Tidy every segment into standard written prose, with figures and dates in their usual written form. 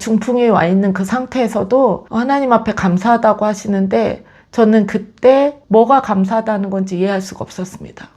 중풍이 와 있는 그 상태에서도 하나님 앞에 감사하다고 하시는데 저는 그때 뭐가 감사하다는 건지 이해할 수가 없었습니다.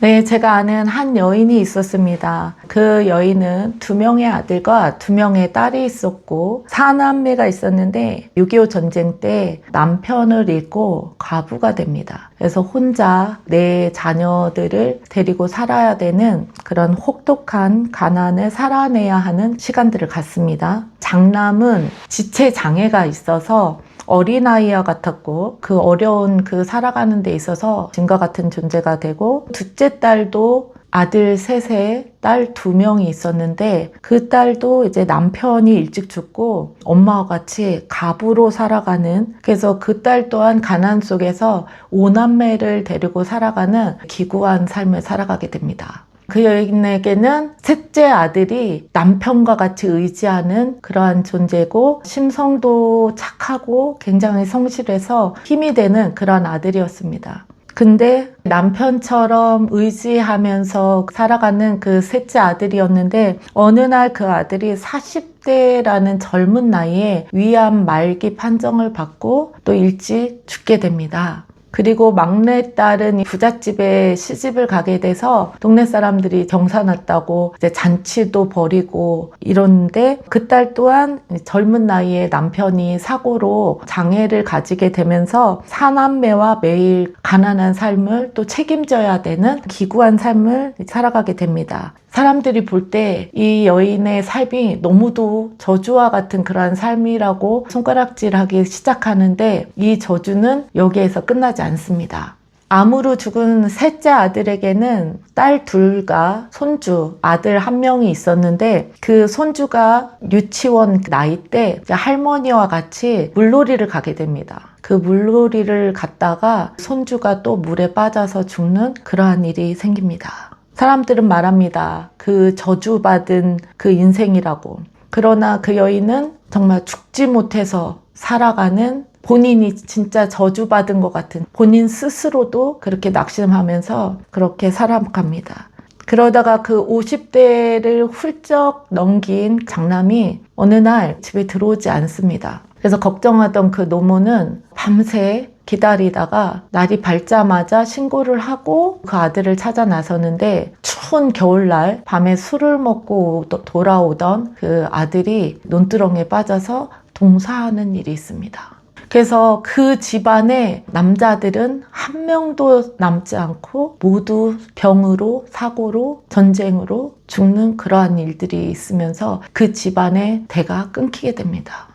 네, 제가 아는 한 여인이 있었습니다. 그 여인은 2명의 아들과 2명의 딸이 있었고 4남매가 있었는데 6.25 전쟁 때 남편을 잃고 과부가 됩니다. 그래서 혼자 내 자녀들을 데리고 살아야 되는 그런 혹독한 가난을 살아내야 하는 시간들을 갖습니다. 장남은 지체 장애가 있어서 어린아이와 같았고 그 어려운 그 살아가는 데 있어서 진과 같은 존재가 되고, 둘째 딸도 아들 3세, 딸 2명이 있었는데 그 딸도 이제 남편이 일찍 죽고 엄마와 같이 가부로 살아가는, 그래서 그 딸 또한 가난 속에서 5남매를 데리고 살아가는 기구한 삶을 살아가게 됩니다. 그 여인에게는 셋째 아들이 남편과 같이 의지하는 그러한 존재고 심성도 착하고 굉장히 성실해서 힘이 되는 그런 아들이었습니다. 근데 남편처럼 의지하면서 살아가는 그 셋째 아들이었는데 어느 날 그 아들이 40대라는 젊은 나이에 위암 말기 판정을 받고 또 일찍 죽게 됩니다. 그리고 막내딸은 부잣집에 시집을 가게 돼서 동네 사람들이 경사났다고 이제 잔치도 벌이고 이러는데, 그 딸 또한 젊은 나이에 남편이 사고로 장애를 가지게 되면서 4남매와 매일 가난한 삶을 또 책임져야 되는 기구한 삶을 살아가게 됩니다. 사람들이 볼 때 이 여인의 삶이 너무도 저주와 같은 그러한 삶이라고 손가락질하기 시작하는데, 이 저주는 여기에서 끝나지 않습니다. 암으로 죽은 셋째 아들에게는 딸 2과 손주, 아들 1명이 있었는데 그 손주가 유치원 나이 때 할머니와 같이 물놀이를 가게 됩니다. 그 물놀이를 갔다가 손주가 또 물에 빠져서 죽는 그러한 일이 생깁니다. 사람들은 말합니다. 그 저주받은 그 인생이라고. 그러나 그 여인은 정말 죽지 못해서 살아가는, 본인이 진짜 저주받은 것 같은, 본인 스스로도 그렇게 낙심하면서 그렇게 살아갑니다. 그러다가 그 50대를 훌쩍 넘긴 장남이 어느 날 집에 들어오지 않습니다. 그래서 걱정하던 그 노모는 밤새 기다리다가 날이 밝자마자 신고를 하고 그 아들을 찾아 나서는데, 추운 겨울날 밤에 술을 먹고 돌아오던 그 아들이 논두렁에 빠져서 동사하는 일이 있습니다. 그래서 그 집안의 남자들은 한 명도 남지 않고 모두 병으로, 사고로, 전쟁으로 죽는 그러한 일들이 있으면서 그 집안의 대가 끊기게 됩니다.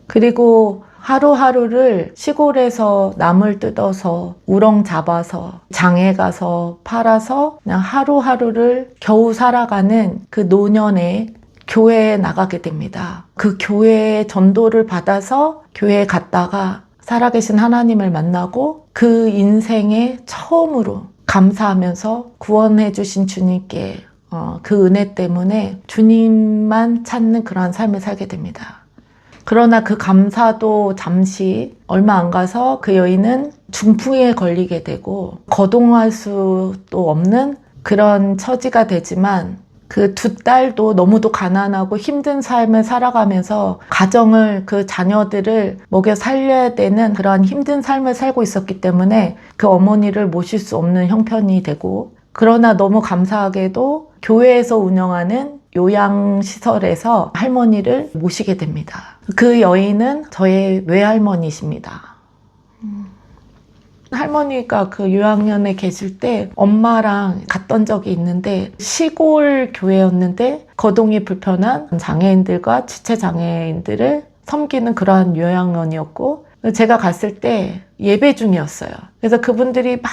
그리고 하루하루를 시골에서 나물 뜯어서 우렁 잡아서 장에 가서 팔아서 그냥 하루하루를 겨우 살아가는 그 노년에 교회에 나가게 됩니다. 그 교회의 전도를 받아서 교회에 갔다가 살아계신 하나님을 만나고 그 인생에 처음으로 감사하면서 구원해 주신 주님께 그 은혜 때문에 주님만 찾는 그러한 삶을 살게 됩니다. 그러나 그 감사도 잠시, 얼마 안 가서 그 여인은 중풍에 걸리게 되고 거동할 수도 없는 그런 처지가 되지만, 그 2딸도 너무도 가난하고 힘든 삶을 살아가면서 가정을, 그 자녀들을 먹여 살려야 되는 그러한 힘든 삶을 살고 있었기 때문에 그 어머니를 모실 수 없는 형편이 되고, 그러나 너무 감사하게도 교회에서 운영하는 요양시설에서 할머니를 모시게 됩니다. 그 여인은 저의 외할머니십니다. 할머니가 그 요양원에 계실 때 엄마랑 갔던 적이 있는데, 시골 교회였는데 거동이 불편한 장애인들과 지체장애인들을 섬기는 그러한 요양원이었고, 제가 갔을 때 예배 중이었어요. 그래서 그분들이 막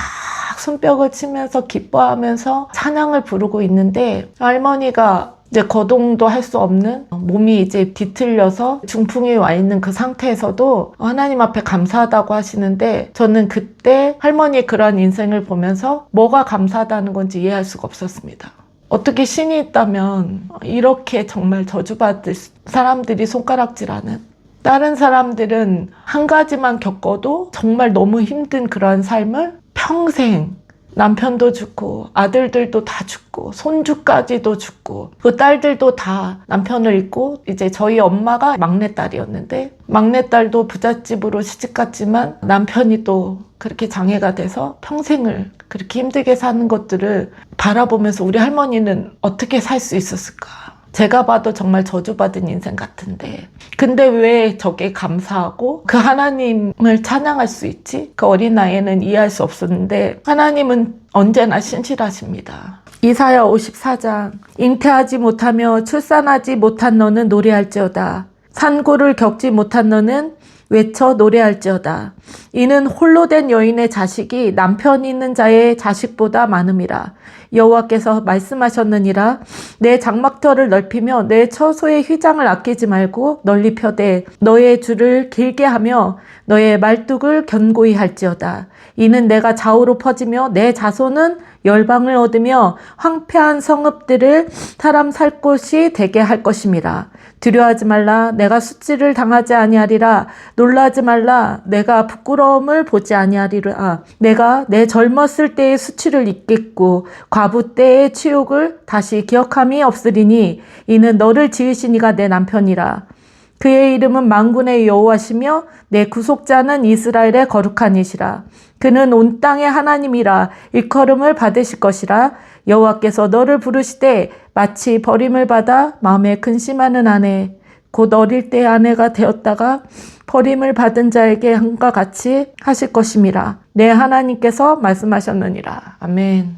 손뼉을 치면서 기뻐하면서 찬양을 부르고 있는데, 할머니가 이제 거동도 할 수 없는, 몸이 이제 뒤틀려서 중풍이 와 있는 그 상태에서도 하나님 앞에 감사하다고 하시는데, 저는 그때 할머니의 그러한 인생을 보면서 뭐가 감사하다는 건지 이해할 수가 없었습니다. 어떻게 신이 있다면 이렇게 정말 저주받을 사람들이 손가락질하는, 다른 사람들은 한 가지만 겪어도 정말 너무 힘든 그런 삶을 평생 남편도 죽고 아들들도 다 죽고 손주까지도 죽고 그 딸들도 다 남편을 잃고 이제 저희 엄마가 막내딸이었는데 막내딸도 부잣집으로 시집갔지만 남편이 또 그렇게 장애가 돼서 평생을 그렇게 힘들게 사는 것들을 바라보면서 우리 할머니는 어떻게 살 수 있었을까? 제가 봐도 정말 저주받은 인생 같은데 근데 왜 저게 감사하고 그 하나님을 찬양할 수 있지? 그 어린 나이에는 이해할 수 없었는데 하나님은 언제나 신실하십니다. 이사야 54장 잉태하지 못하며 출산하지 못한 너는 노래할지어다. 산고를 겪지 못한 너는 외쳐 노래할지어다. 이는 홀로 된 여인의 자식이 남편 있는 자의 자식보다 많음이라. 여호와께서 말씀하셨느니라. 내 장막터를 넓히며 내 처소의 휘장을 아끼지 말고 널리 펴되 너의 줄을 길게 하며 너의 말뚝을 견고히 할지어다. 이는 내가 좌우로 퍼지며 내 자손은 열방을 얻으며 황폐한 성읍들을 사람 살 곳이 되게 할 것임이라. 두려워하지 말라. 내가 수치를 당하지 아니하리라. 놀라지 말라. 내가 부끄러움을 보지 아니하리라. 내가 내 젊었을 때의 수치를 잊겠고 과부 때의 치욕을 다시 기억함이 없으리니 이는 너를 지으신 이가 내 남편이라. 그의 이름은 만군의 여호와시며 내 구속자는 이스라엘의 거룩한 이시라. 그는 온 땅의 하나님이라. 일컬음을 받으실 것이라. 여호와께서 너를 부르시되 마치 버림을 받아 마음에 근심하는 아내 곧 어릴 때 아내가 되었다가 버림을 받은 자에게 함과 같이 하실 것임이라. 내 하나님께서 말씀하셨느니라. 아멘.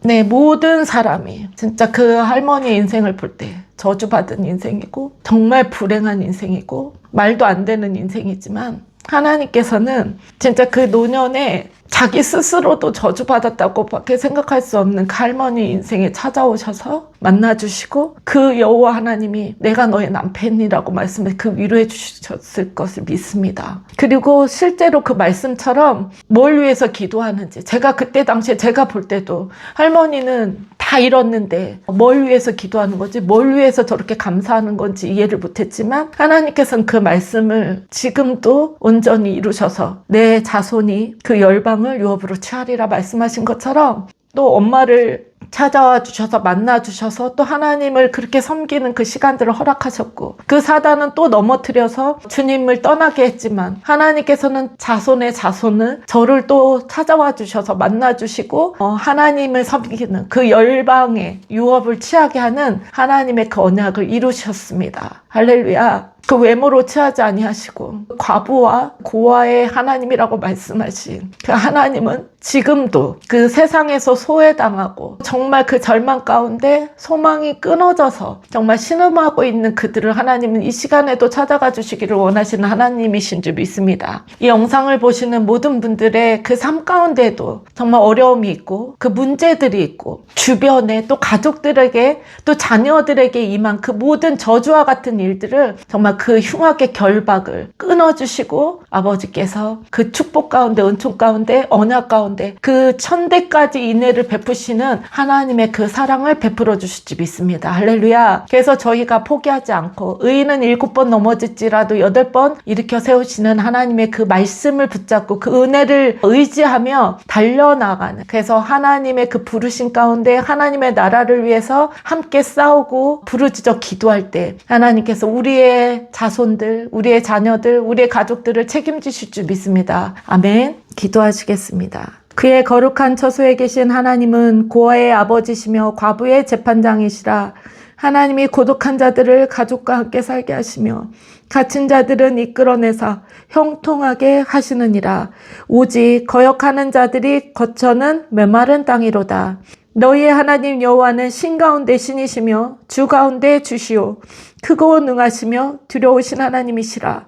네, 모든 사람이 진짜 그 할머니의 인생을 볼 때 저주받은 인생이고 정말 불행한 인생이고 말도 안 되는 인생이지만 하나님께서는 진짜 그 노년에 자기 스스로도 저주받았다고 밖에 생각할 수 없는 그 할머니 인생에 찾아오셔서 만나주시고 그 여호와 하나님이 내가 너의 남편이라고 말씀해 그 위로해 주셨을 것을 믿습니다. 그리고 실제로 그 말씀처럼 뭘 위해서 기도하는지 제가 그때 당시에 제가 볼 때도 할머니는 다 잃었는데 뭘 위해서 기도하는 건지 뭘 위해서 저렇게 감사하는 건지 이해를 못했지만 하나님께서는 그 말씀을 지금도 온전히 이루셔서 내 자손이 그 열방을 유업으로 취하리라 말씀하신 것처럼 또 엄마를 찾아와 주셔서 만나 주셔서 또 하나님을 그렇게 섬기는 그 시간들을 허락하셨고 그 사단은 또 넘어뜨려서 주님을 떠나게 했지만 하나님께서는 자손의 자손을 저를 또 찾아와 주셔서 만나 주시고 하나님을 섬기는 그 열방의 유업을 취하게 하는 하나님의 그 언약을 이루셨습니다. 할렐루야. 그 외모로 취하지 아니하시고 과부와 고아의 하나님이라고 말씀하신 그 하나님은 지금도 그 세상에서 소외당하고 정말 그 절망 가운데 소망이 끊어져서 정말 신음하고 있는 그들을 하나님은 이 시간에도 찾아가 주시기를 원하시는 하나님이신 줄 믿습니다. 이 영상을 보시는 모든 분들의 그 삶 가운데도 정말 어려움이 있고 그 문제들이 있고 주변에 또 가족들에게 또 자녀들에게 임한 그 모든 저주와 같은 일들을 정말 그 흉악의 결박을 끊어주시고 아버지께서 그 축복 가운데 은총 가운데 언약 가운데 그 천대까지 인애를 베푸시는 하나님의 그 사랑을 베풀어 주실지 믿습니다. 할렐루야. 그래서 저희가 포기하지 않고 의인은 7번 넘어질지라도 8번 일으켜 세우시는 하나님의 그 말씀을 붙잡고 그 은혜를 의지하며 달려나가는 그래서 하나님의 그 부르신 가운데 하나님의 나라를 위해서 함께 싸우고 부르짖어 기도할 때 하나님께서 우리의 자손들, 우리의 자녀들, 우리의 가족들을 책임지실 줄 믿습니다. 아멘. 기도하시겠습니다. 그의 거룩한 처소에 계신 하나님은 고아의 아버지시며 과부의 재판장이시라. 하나님이 고독한 자들을 가족과 함께 살게 하시며 갇힌 자들은 이끌어내사 형통하게 하시느니라. 오직 거역하는 자들이 거처는 메마른 땅이로다. 너희의 하나님 여호와는 신 가운데 신이시며 주 가운데 주시오. 크고 능하시며 두려우신 하나님이시라.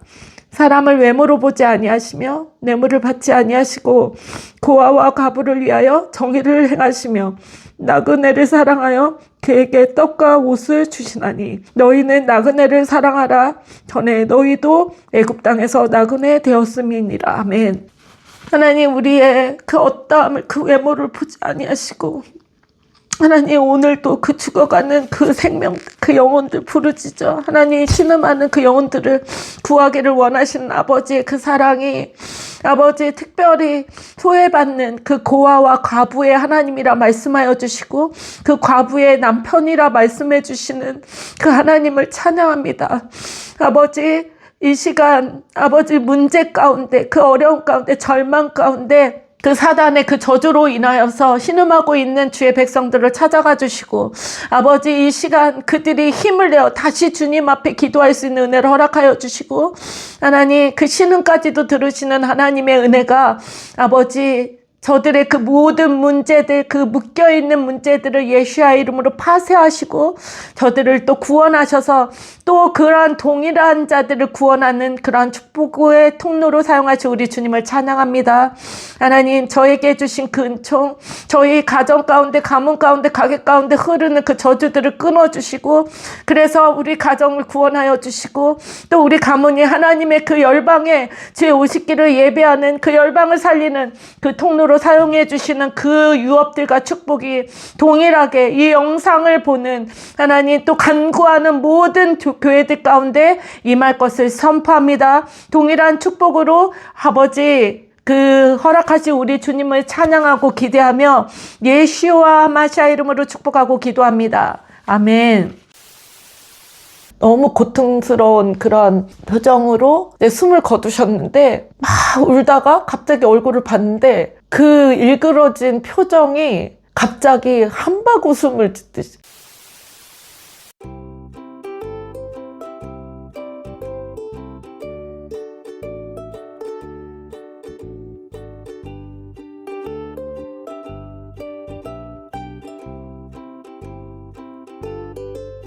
사람을 외모로 보지 아니하시며 뇌물을 받지 아니하시고 고아와 과부를 위하여 정의를 행하시며 나그네를 사랑하여 그에게 떡과 옷을 주시나니 너희는 나그네를 사랑하라. 전에 너희도 애굽 땅에서 나그네 되었음이니라. 아멘. 하나님 우리의 그 어떠함을 그 외모를 보지 아니하시고 하나님, 오늘도 그 죽어가는 그 생명, 그 영혼들 부르짖어 하나님, 신음하는 그 영혼들을 구하기를 원하시는 아버지의 그 사랑이, 아버지 특별히 소외받는 그 고아와 과부의 하나님이라 말씀하여 주시고, 그 과부의 남편이라 말씀해 주시는 그 하나님을 찬양합니다. 아버지, 이 시간 아버지 문제 가운데, 그 어려움 가운데, 절망 가운데 그 사단의 그 저주로 인하여서 신음하고 있는 주의 백성들을 찾아가 주시고, 아버지 이 시간 그들이 힘을 내어 다시 주님 앞에 기도할 수 있는 은혜를 허락하여 주시고, 하나님 그 신음까지도 들으시는 하나님의 은혜가 아버지 저들의 그 모든 문제들, 그 묶여있는 문제들을 예수의 이름으로 파쇄하시고 저들을 또 구원하셔서 또 그러한 동일한 자들을 구원하는 그러한 축복의 통로로 사용하시고 우리 주님을 찬양합니다. 하나님, 저에게 주신 그 은총, 저희 가정 가운데, 가문 가운데, 가게 가운데 흐르는 그 저주들을 끊어주시고, 그래서 우리 가정을 구원하여 주시고, 또 우리 가문이 하나님의 그 열방에 주의 오시기를 예배하는 그 열방을 살리는 그 통로로 사용해 주시는 그 유업들과 축복이 동일하게 이 영상을 보는 하나님, 또 간구하는 모든 교회들 가운데 임할 것을 선포합니다. 동일한 축복으로 아버지 그 허락하신 우리 주님을 찬양하고 기대하며 예수와 마시아 이름으로 축복하고 기도합니다. 아멘. 너무 고통스러운 그런 표정으로 내 숨을 거두셨는데 막 울다가 갑자기 얼굴을 봤는데 그 일그러진 표정이 갑자기 한박 웃음을 짓듯이